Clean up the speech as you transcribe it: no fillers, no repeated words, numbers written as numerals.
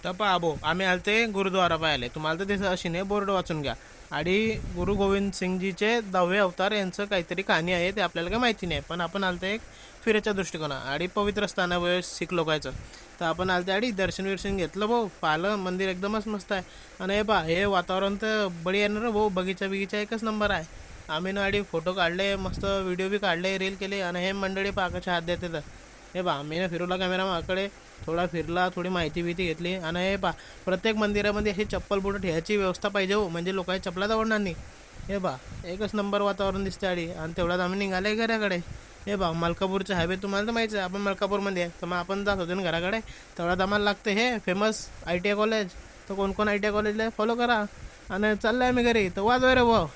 तर पहा भाऊ, आम्ही आलते गुरुद्वारा पाहिले. तुम्हाला तर दिसत अशी नाही, बोर्ड वाचून घ्या. आणि गुरु गोविंद सिंगजीचे 10वे अवतार यांचं काहीतरी कहाणी आहे, ते आपल्याला काही माहिती नाही. पण आपण आलते एक फिरायच्या दृष्टिकोना आणि पवित्र स्थानावर शीख लोकांचं. तर आपण आलते आणि दर्शन विर्शन घेतलं भाऊ, पाहिलं मंदिर एकदमच मस्त आहे. आणि हे पहा, हे वातावरण तर बढिया आहे ना रे भाऊ, बगीचा बिगीचा एकच नंबर आहे. आम्ही ना आधी फोटो काढले, मस्त व्हिडिओ बी काढले, रील केले. आणि हे मंडळी पाकाच्या हात देते. तर हे पहा, मी ना फिरवला कॅमेरा माकडे, थोडा फिरला, थोडी माहिती बिती घेतली. आणि हे पहा, प्रत्येक मंदिरामध्ये अशी चप्पल बुटं ठेवायची व्यवस्था पाहिजे हो, म्हणजे लोकांच्या चपला आवडणार नाही. हे पहा, एकच नंबर वातावरण दिसते आधी. आणि तेवढ्यात आम्ही निघाले घराकडे. हे पहा, मलकापूरचे हायवे तुम्हाला तर माहिती आहे, आपण मलकापूरमध्ये आहे. तर मग आपण जात होतो ना घराकडे. तेवढ्यात आम्हाला लागते हे फेमस ITI कॉलेज. तर कोण कोण ITI कॉलेजला फॉलो करा. आणि चाललं आहे मी घरी, तर वाजवा रे भाऊ.